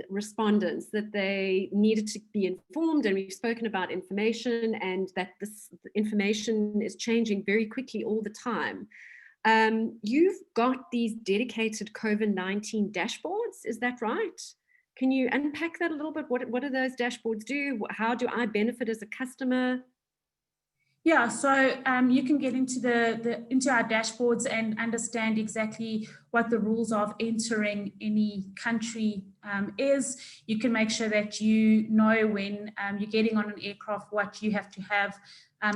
respondents, that they needed to be informed, and we've spoken about information, and that this information is changing very quickly all the time. You've got these dedicated COVID-19 dashboards, is that right? Can you unpack that a little bit? What do those dashboards do? How do I benefit as a customer? Yeah, so you can get into into our dashboards and understand exactly what the rules of entering any country is. You can make sure that you know when you're getting on an aircraft, what you have to have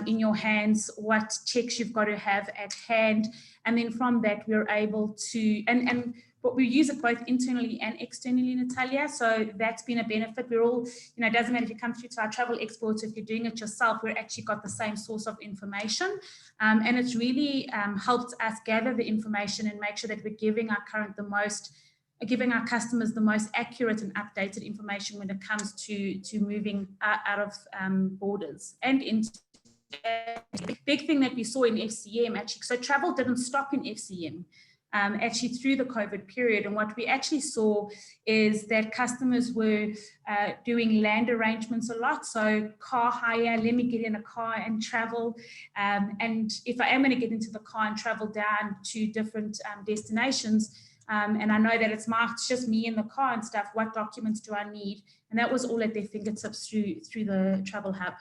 in your hands, what checks you've got to have at hand. And then from that, we're able to, but we use it both internally and externally, Natalia. So that's been a benefit. We're all, it doesn't matter if you come through to our travel exports, if you're doing it yourself, we're actually got the same source of information. And it's really helped us gather the information and make sure that we're giving our customers the most accurate and updated information when it comes to moving out of borders. And into the big thing that we saw in FCM, actually, so travel didn't stop in FCM. Actually through the COVID period. And what we actually saw is that customers were doing land arrangements a lot. So car hire, let me get in a car and travel. And if I am going to get into the car and travel down to different destinations, and I know that it's just me in the car and stuff, what documents do I need? And that was all at their fingertips through the Travel Hub.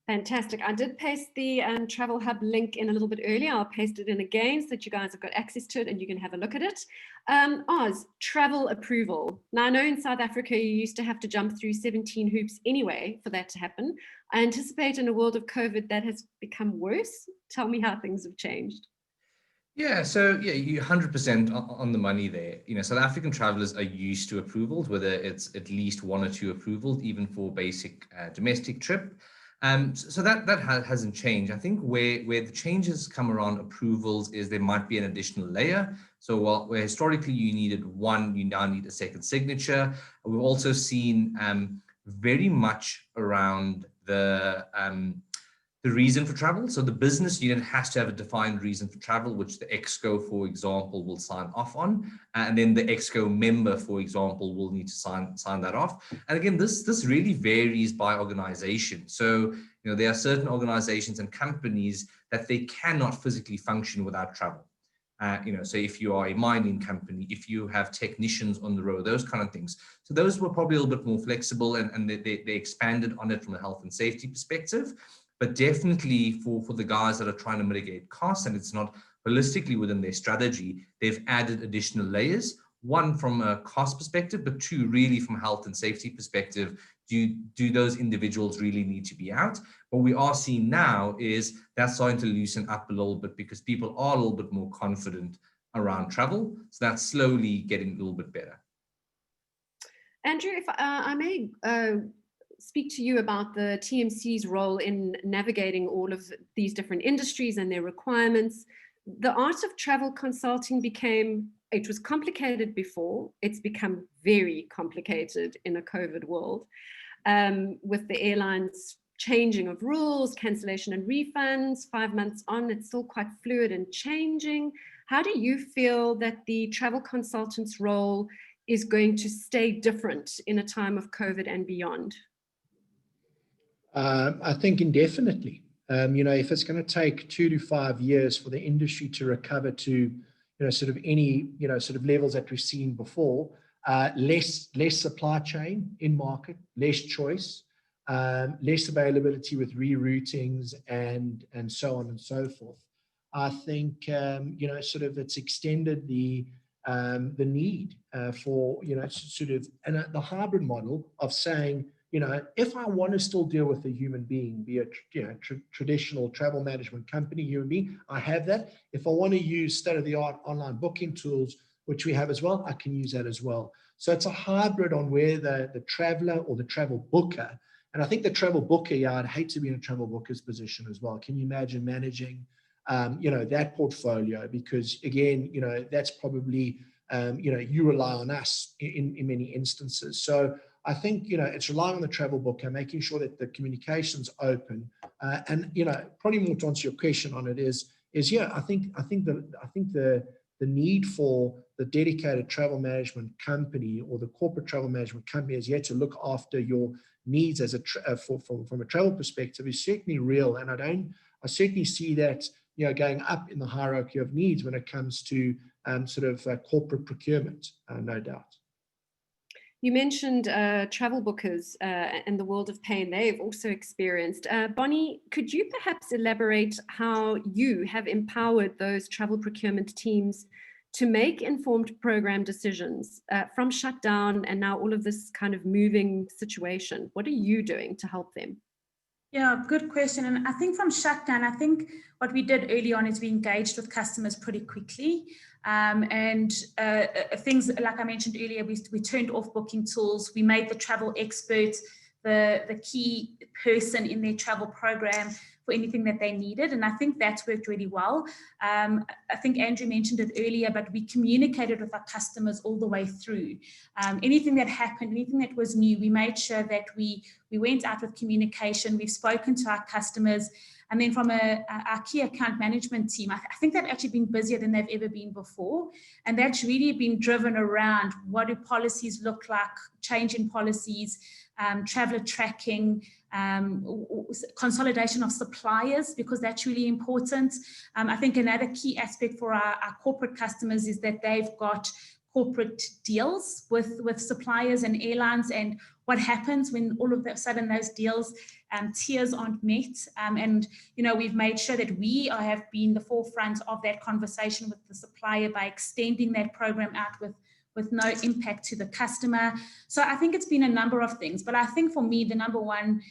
Fantastic. I did paste the Travel Hub link in a little bit earlier. I'll paste it in again so that you guys have got access to it and you can have a look at it. Oz, travel approval. Now, I know in South Africa, you used to have to jump through 17 hoops anyway for that to happen. I anticipate in a world of COVID that has become worse. Tell me how things have changed. Yeah, so yeah, you 100% on the money there. You know, South African travelers are used to approvals, whether it's at least 1 or 2 approvals, even for basic domestic trip. So that hasn't changed. I think where the changes come around approvals is there might be an additional layer. So where historically you needed 1, you now need a second signature. We've also seen very much around the reason for travel. So the business unit has to have a defined reason for travel, which the ExCo, for example, will sign off on. And then the ExCo member, for example, will need to sign that off. And again, this really varies by organization. So, you know, there are certain organizations and companies that they cannot physically function without travel. You know, so if you are a mining company, if you have technicians on the road, those kind of things. So those were probably a little bit more flexible, and they expanded on it from a health and safety perspective. But definitely for the guys that are trying to mitigate costs and it's not holistically within their strategy, they've added additional layers. 1, from a cost perspective, but 2, really from a health and safety perspective. Do those individuals really need to be out? What we are seeing now is that's starting to loosen up a little bit because people are a little bit more confident around travel. So that's slowly getting a little bit better. Andrew, if I may speak to you about the TMC's role in navigating all of these different industries and their requirements. The art of travel consulting it was complicated before, it's become very complicated in a COVID world, with the airlines changing of rules, cancellation and refunds. 5 months on, it's still quite fluid and changing. How do you feel that the travel consultant's role is going to stay different in a time of COVID and beyond? I think indefinitely. You know, if it's going to take 2 to 5 years for the industry to recover to, you know, sort of any, you know, sort of levels that we've seen before, less supply chain in market, less choice, less availability with reroutings and so on and so forth. I think, you know, sort of it's extended the need for, you know, sort of, and the hybrid model of saying, you know, if I want to still deal with a human being, be a traditional travel management company human being, I have that. If I want to use state-of-the-art online booking tools, which we have as well, I can use that as well. So it's a hybrid on where the traveler or the travel booker, and I think the travel booker, yeah, I'd hate to be in a travel booker's position as well. Can you imagine managing, you know, that portfolio? Because again, you know, that's probably, you know, you rely on us in many instances. So I think, you know, it's relying on the travel booker, making sure that the communication's open, and, you know, probably more to answer your question on it is yeah, I think the need for the dedicated travel management company or the corporate travel management company is yet to look after your needs as from a travel perspective is certainly real, and I certainly see that, you know, going up in the hierarchy of needs when it comes to sort of corporate procurement, no doubt. You mentioned travel bookers and the world of pain they've also experienced. Bonnie, could you perhaps elaborate how you have empowered those travel procurement teams to make informed program decisions from shutdown and now all of this kind of moving situation? What are you doing to help them? Yeah, good question. And I think from shutdown, I think what we did early on is we engaged with customers pretty quickly. Things like I mentioned earlier, we turned off booking tools. We made the travel expert the key person in their travel program for anything that they needed. And I think that's worked really well. I think Andrew mentioned it earlier, but we communicated with our customers all the way through. Anything that happened, anything that was new, we made sure that we went out with communication. We've spoken to our customers. And then from our key account management team, I think they've actually been busier than they've ever been before. And that's really been driven around what do policies look like, change in policies, traveler tracking, consolidation of suppliers, because that's really important. I think another key aspect for our corporate customers is that they've got corporate deals with suppliers and airlines, and what happens when all of a sudden those deals tiers aren't met. And, we've made sure that we have been the forefront of that conversation with the supplier by extending that program out with no impact to the customer. So I think it's been a number of things, but I think for me, the number one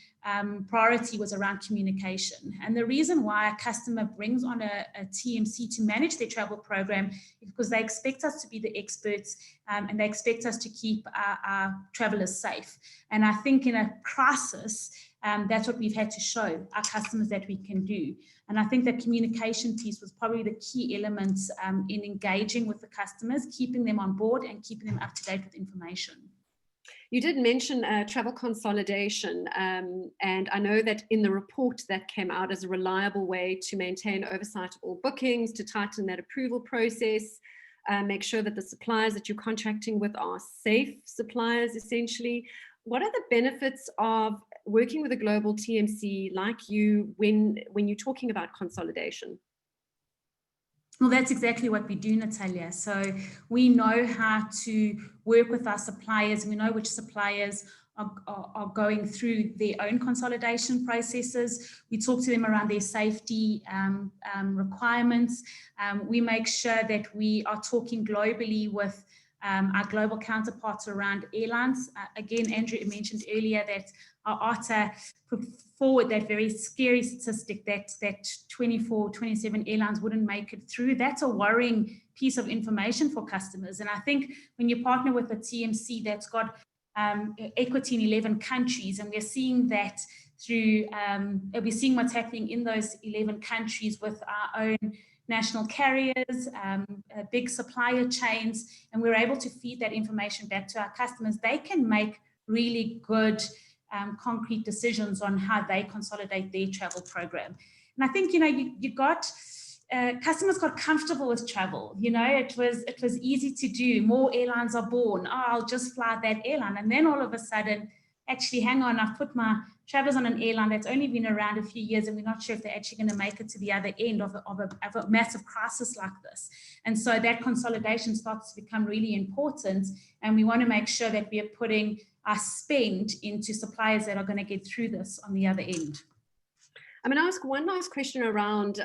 priority was around communication. And the reason why a customer brings on a TMC to manage their travel program is because they expect us to be the experts, and they expect us to keep our travelers safe. And I think in a crisis, that's what we've had to show our customers that we can do. And I think the communication piece was probably the key element in engaging with the customers, keeping them on board and keeping them up to date with information. You did mention travel consolidation, and I know that in the report that came out as a reliable way to maintain oversight of all bookings, to tighten that approval process, make sure that the suppliers that you're contracting with are safe suppliers, essentially. What are the benefits of working with a global TMC like you when you're talking about consolidation? Well, that's exactly what we do, Natalia. So we know how to work with our suppliers. We know which suppliers are going through their own consolidation processes. We talk to them around their safety requirements. We make sure that we are talking globally with our global counterparts around airlines. Again, Andrew mentioned earlier that our IATA put forward that very scary statistic that 24, 27 airlines wouldn't make it through. That's a worrying piece of information for customers. And I think when you partner with a TMC that's got equity in 11 countries, and we're seeing that through, we're seeing what's happening in those 11 countries with our own national carriers, big supplier chains, and we're able to feed that information back to our customers. They can make really good concrete decisions on how they consolidate their travel program. And I think, you got, customers got comfortable with travel. It was easy to do. More airlines are born. Oh, I'll just fly that airline. And then all of a sudden, actually, hang on, I've put my travelers on an airline that's only been around a few years, and we're not sure if they're actually going to make it to the other end of a massive crisis like this. And so that consolidation starts to become really important, and we want to make sure that we are putting our spend into suppliers that are going to get through this on the other end. I'm going to ask one last question around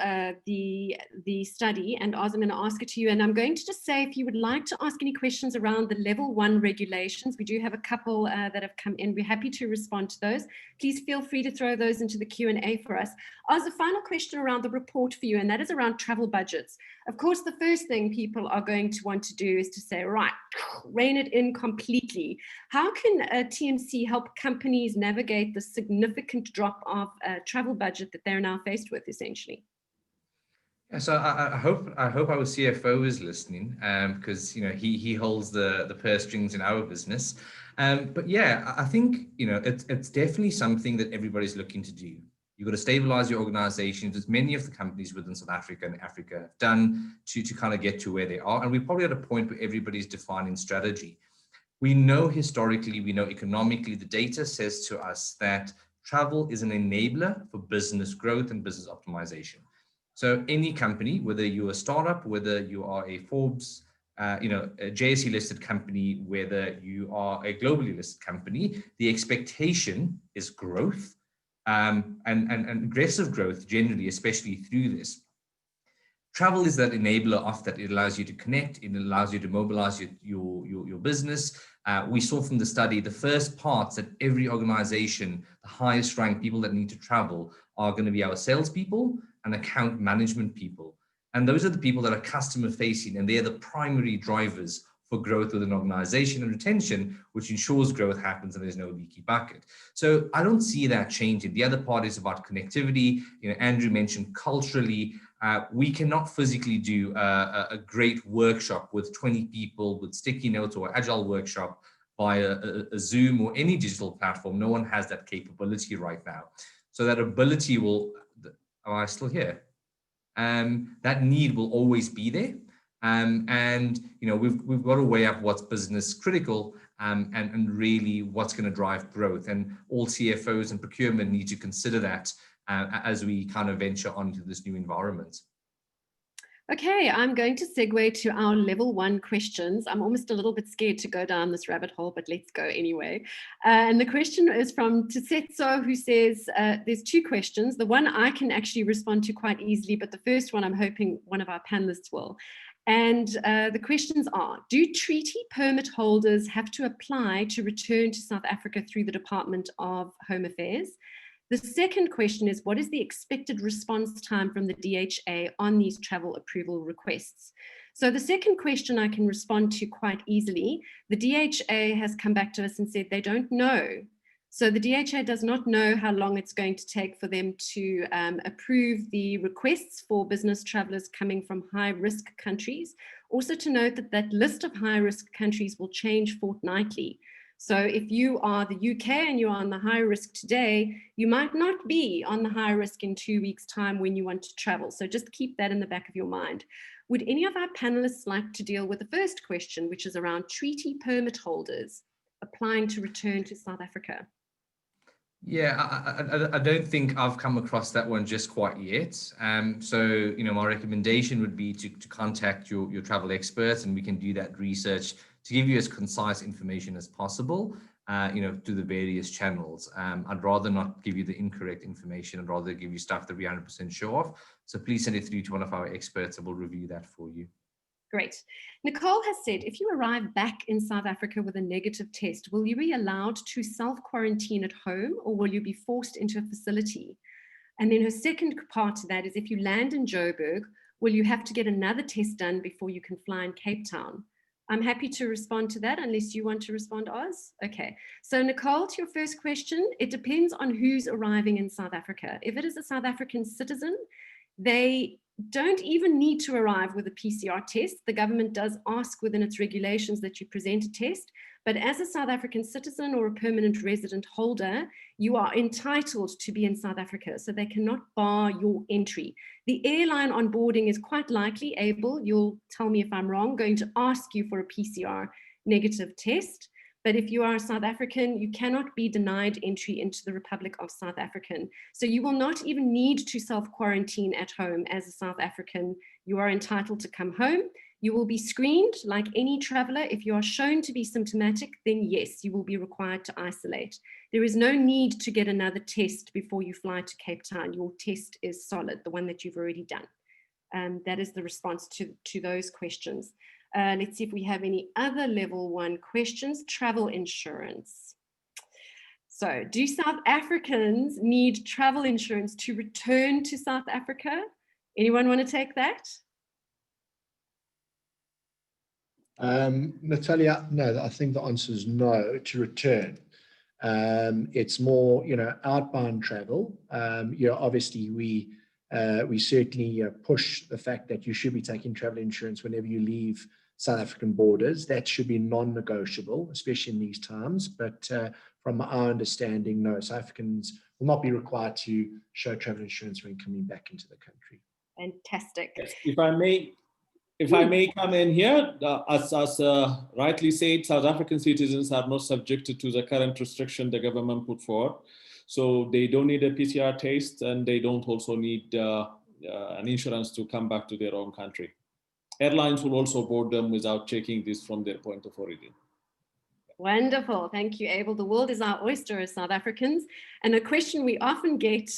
the study, and Oz, I'm going to ask it to you. And I'm going to just say, if you would like to ask any questions around the level 1 regulations, we do have a couple that have come in. We're happy to respond to those. Please feel free to throw those into the Q&A for us. Oz, a final question around the report for you, and that is around travel budgets. Of course, the first thing people are going to want to do is to say, right, rein it in completely. How can a TMC help companies navigate the significant drop of travel budget that they're now faced with, essentially? Yeah, so I hope our CFO is listening, because he holds the purse strings in our business. But yeah, I think it's definitely something that everybody's looking to do. You've got to stabilize your organizations, as many of the companies within South Africa and Africa have done to kind of get to where they are. And we're probably at a point where everybody's defining strategy. We know historically, we know economically, the data says to us that travel is an enabler for business growth and business optimization. So any company, whether you're a startup, whether you are a Forbes, a JSE listed company, whether you are a globally listed company, the expectation is growth, and aggressive growth generally, especially through this. Travel is that enabler of that. It allows you to connect. It allows you to mobilize your business. We saw from the study, the first parts that every organization, the highest ranked people that need to travel are going to be our salespeople and account management people. And those are the people that are customer facing, and they're the primary drivers for growth within an organization and retention, which ensures growth happens and there's no leaky bucket. So I don't see that changing. The other part is about connectivity. Andrew mentioned culturally, we cannot physically do a great workshop with 20 people with sticky notes, or agile workshop via a Zoom or any digital platform. No one has that capability right now. So that ability will, am I still here? That need will always be there. And we've got to weigh up what's business critical and really what's going to drive growth. And all CFOs and procurement need to consider that as we kind of venture onto this new environment. Okay, I'm going to segue to our level 1 questions. I'm almost a little bit scared to go down this rabbit hole, but let's go anyway. And the question is from Tsetso, who says, there's 2 questions. The one I can actually respond to quite easily, but the first one I'm hoping one of our panelists will. And the questions are, do treaty permit holders have to apply to return to South Africa through the Department of Home Affairs? The second question is, what is the expected response time from the DHA on these travel approval requests? So the second question I can respond to quite easily. The DHA has come back to us and said they don't know. So the DHA does not know how long it's going to take for them to approve the requests for business travelers coming from high-risk countries. Also to note that that list of high-risk countries will change fortnightly. So if you are the UK and you're on the high risk today, you might not be on the high risk in 2 weeks' time when you want to travel. So just keep that in the back of your mind. Would any of our panelists like to deal with the first question, which is around treaty permit holders applying to return to South Africa? Yeah, I don't think I've come across that one just quite yet. So, my recommendation would be to contact your travel experts, and we can do that research to give you as concise information as possible, through the various channels. I'd rather not give you the incorrect information. I'd rather give you stuff that we're 100% sure of. So please send it through to one of our experts and we'll review that for you. Great. Nicole has said, if you arrive back in South Africa with a negative test, will you be allowed to self-quarantine at home or will you be forced into a facility? And then her second part to that is, if you land in Joburg, will you have to get another test done before you can fly in Cape Town? I'm happy to respond to that unless you want to respond, Oz. Okay. So Nicole, to your first question, it depends on who's arriving in South Africa. If it is a South African citizen, they don't even need to arrive with a PCR test. The government does ask within its regulations that you present a test, but as a South African citizen or a permanent resident holder, you are entitled to be in South Africa, so they cannot bar your entry. The airline onboarding is quite likely, Abel, you'll tell me if I'm wrong, going to ask you for a PCR negative test. But if you are a South African, you cannot be denied entry into the Republic of South Africa. So you will not even need to self-quarantine at home as a South African. You are entitled to come home. You will be screened like any traveler. If you are shown to be symptomatic, then yes, you will be required to isolate. There is no need to get another test before you fly to Cape Town. Your test is solid, the one that you've already done. That is the response to those questions. Let's see if we have any other level 1 questions. Travel insurance. So, do South Africans need travel insurance to return to South Africa? Anyone want to take that? Natalia, no, I think the answer is no to return. It's more, outbound travel. Obviously we certainly push the fact that you should be taking travel insurance whenever you leave South African borders. That should be non-negotiable, especially in these times. But from our understanding, no, South Africans will not be required to show travel insurance when coming back into the country. Fantastic. Yes, if I may come in here, as rightly said, South African citizens are not subjected to the current restriction the government put forward. So they don't need a PCR test and they don't also need an insurance to come back to their own country. Airlines will also board them without checking this from their point of origin. Wonderful. Thank you, Abel. The world is our oyster as South Africans. And a question we often get,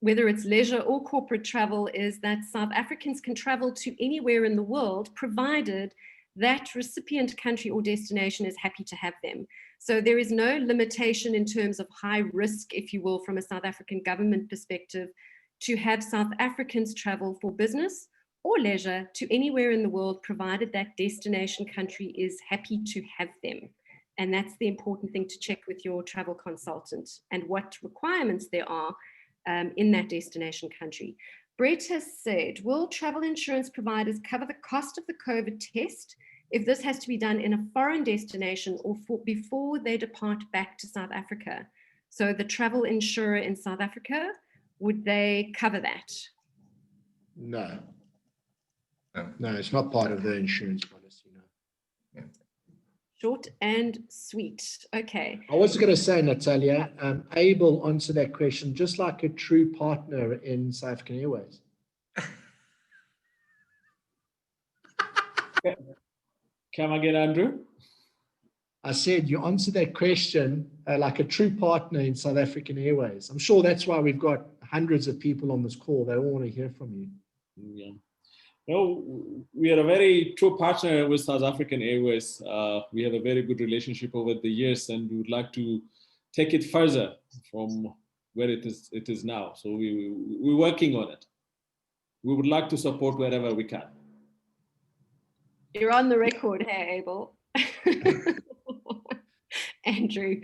whether it's leisure or corporate travel, is that South Africans can travel to anywhere in the world, provided that recipient country or destination is happy to have them. So there is no limitation in terms of high risk, if you will, from a South African government perspective, to have South Africans travel for business or leisure to anywhere in the world, provided that destination country is happy to have them. And that's the important thing to check with your travel consultant and what requirements there are in that destination country. Brett has said, will travel insurance providers cover the cost of the COVID test if this has to be done in a foreign destination or before they depart back to South Africa? So the travel insurer in South Africa, would they cover that? No. No, it's not part of the insurance policy, no. Yeah. Short and sweet. Okay. I was going to say, Natalia, Abel answered that question just like a true partner in South African Airways. Come again, Andrew? I said you answered that question like a true partner in South African Airways. I'm sure that's why we've got hundreds of people on this call. They all want to hear from you. Yeah. No, we are a very true partner with South African Airways. We have a very good relationship over the years, and we would like to take it further from where it is now. So we're working on it. We would like to support wherever we can. You're on the record here, Abel. Andrew.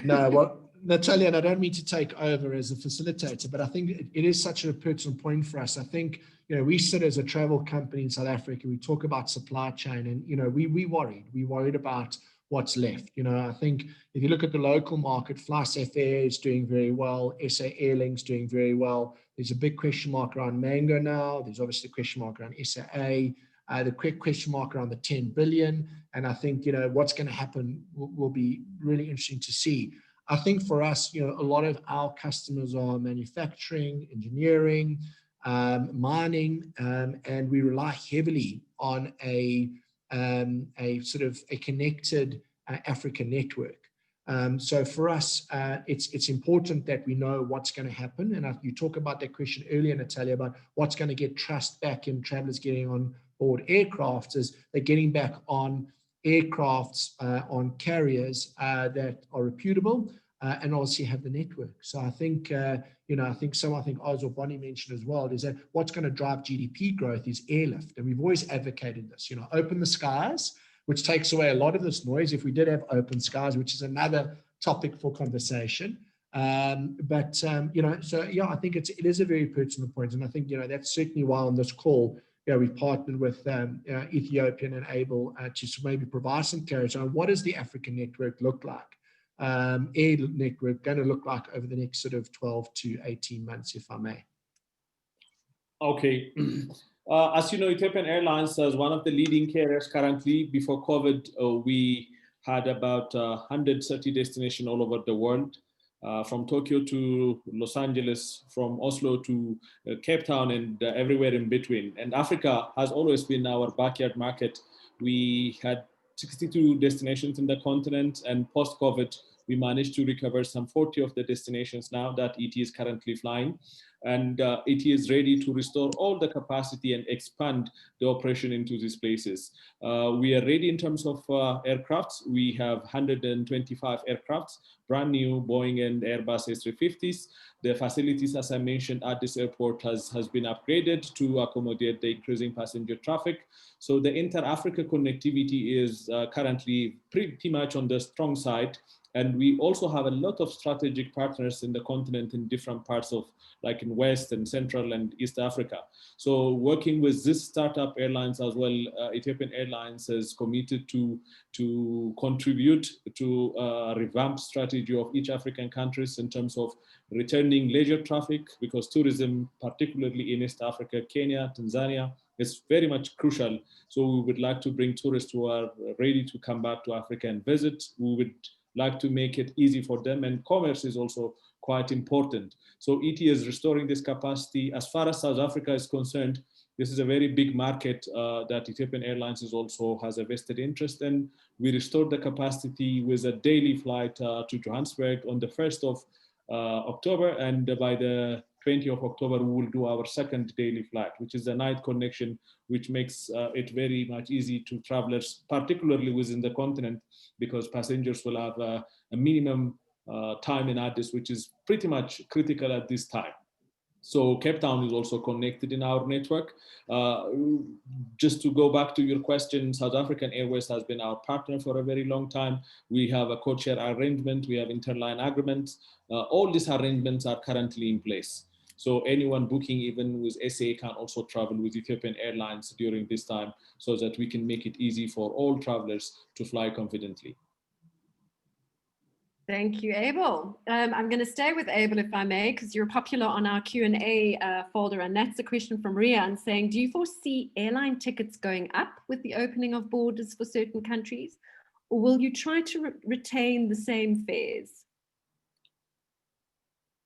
No, well, Natalia, and I don't mean to take over as a facilitator, but I think it is such a pertinent point for us. I think, we sit as a travel company in South Africa, we talk about supply chain, and, we worried about what's left. I think if you look at the local market, Fly SA is doing very well, SA Airlines doing very well. There's a big question mark around Mango now. There's obviously a question mark around SAA. The quick question mark around the 10 billion. And I think, what's going to happen will be really interesting to see. I think for us, a lot of our customers are manufacturing, engineering, mining, and we rely heavily on a sort of a connected African network. So for us, it's important that we know what's going to happen. And you talk about that question earlier, Natalia, about what's going to get trust back in travelers getting on board aircrafts, is they're getting back on aircrafts, on carriers that are reputable and obviously have the network. So I think, I think Oz or Bonnie mentioned as well, is that what's going to drive GDP growth is airlift. And we've always advocated this, open the skies, which takes away a lot of this noise if we did have open skies, which is another topic for conversation. So yeah, I think it is a very pertinent point. And I think, that's certainly why on this call, we've partnered with Ethiopian and Able to maybe provide some clarity on what does the African network look like, air network going to look like over the next sort of 12 to 18 months, if I may. Okay. As you know, Ethiopian Airlines is one of the leading carriers currently. Before COVID, we had about 130 destinations all over the world. From Tokyo to Los Angeles, from Oslo to Cape Town, and everywhere in between. And Africa has always been our backyard market. We had 62 destinations in the continent, and post-COVID, we managed to recover some 40 of the destinations now that ET is currently flying. And ET is ready to restore all the capacity and expand the operation into these places. We are ready in terms of aircrafts. We have 125 aircrafts, brand new Boeing and Airbus A350s. The facilities, as I mentioned, at this airport has been upgraded to accommodate the increasing passenger traffic. So the inter-Africa connectivity is currently pretty much on the strong side. And we also have a lot of strategic partners in the continent in different parts of, like in West and Central and East Africa. So working with this startup airlines as well, Ethiopian Airlines is committed to contribute to a revamped strategy of each African countries in terms of returning leisure traffic, because tourism, particularly in East Africa, Kenya, Tanzania, is very much crucial. So we would like to bring tourists who are ready to come back to Africa and visit. We would like to make it easy for them, and commerce is also quite important. So ET is restoring this capacity. As far as South Africa is concerned, this is a very big market that Ethiopian Airlines is also has a vested interest in. We restored the capacity with a daily flight to Johannesburg on the 1st of October, and by the 20th of October, we will do our second daily flight, which is a night connection, which makes it very much easy to travelers, particularly within the continent, because passengers will have a minimum time in Addis, which is pretty much critical at this time. So Cape Town is also connected in our network. Just to go back to your question, South African Airways has been our partner for a very long time. We have a code-share arrangement, we have interline agreements. All these arrangements are currently in place. So anyone booking even with SA can also travel with Ethiopian Airlines during this time, so that we can make it easy for all travelers to fly confidently. Thank you, Abel. I'm going to stay with Abel, if I may, because you're popular on our Q&A folder, and that's a question from Rian saying, do you foresee airline tickets going up with the opening of borders for certain countries, or will you try to retain the same fares?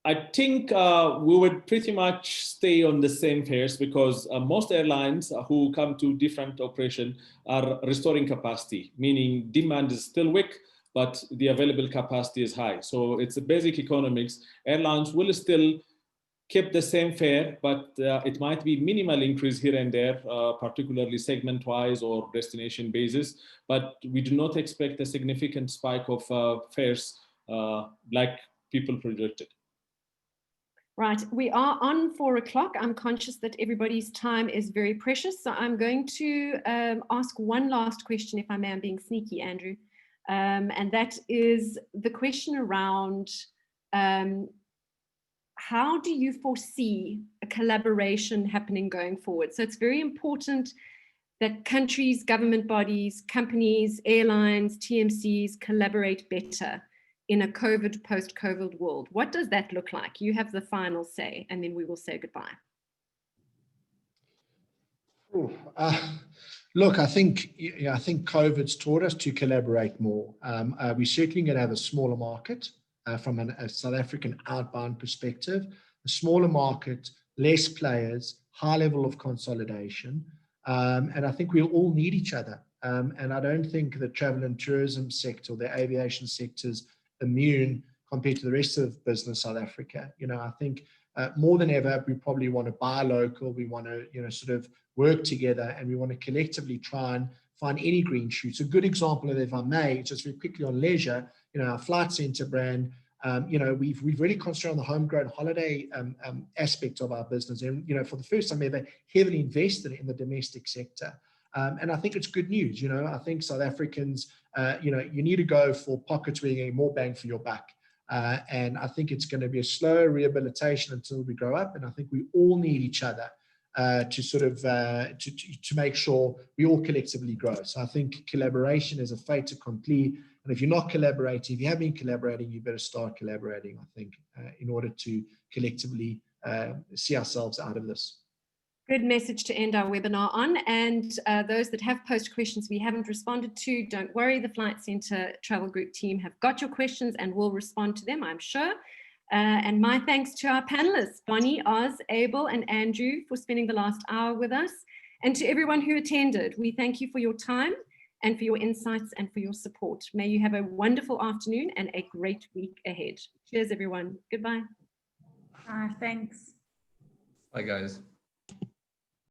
I think we would pretty much stay on the same fares because most airlines who come to different operation are restoring capacity, meaning demand is still weak, but the available capacity is high. So it's a basic economics. Airlines will still keep the same fare, but it might be minimal increase here and there, particularly segment-wise or destination basis. But we do not expect a significant spike of fares like people projected. Right, we are on 4 o'clock. I'm conscious that everybody's time is very precious. So I'm going to ask one last question, if I may. I'm being sneaky, Andrew. And that is the question around how do you foresee a collaboration happening going forward? So it's very important that countries, government bodies, companies, airlines, TMCs collaborate better in a COVID, post-COVID world. What does that look like? You have the final say, and then we will say goodbye. Look, I think COVID's taught us to collaborate more. We're certainly going to have a smaller market from a South African outbound perspective, a smaller market, less players, high level of consolidation. And I think we'll all need each other. And I don't think the travel and tourism sector or the aviation sector's immune compared to the rest of business South Africa. I think more than ever, we probably want to buy local. We want to, sort of work together, and we want to collectively try and find any green shoots. A good example of it, if I may, just very quickly on leisure, our Flight Centre brand, we've really concentrated on the homegrown holiday aspect of our business. And, for the first time ever, heavily invested in the domestic sector. And I think it's good news. I think South Africans, you need to go for pockets where you're getting more bang for your buck. And I think it's going to be a slow rehabilitation until we grow up. And I think we all need each other to sort of to make sure we all collectively grow. So I think collaboration is a fait accompli. And if you're not collaborating, if you have been collaborating, you better start collaborating, I think, in order to collectively see ourselves out of this. Good message to end our webinar on. And those that have posed questions we haven't responded to, don't worry, the Flight Centre Travel Group team have got your questions and will respond to them, I'm sure. And my thanks to our panelists, Bonnie, Oz, Abel, and Andrew, for spending the last hour with us. And to everyone who attended, we thank you for your time and for your insights and for your support. May you have a wonderful afternoon and a great week ahead. Cheers, everyone. Goodbye. Thanks. Bye, guys.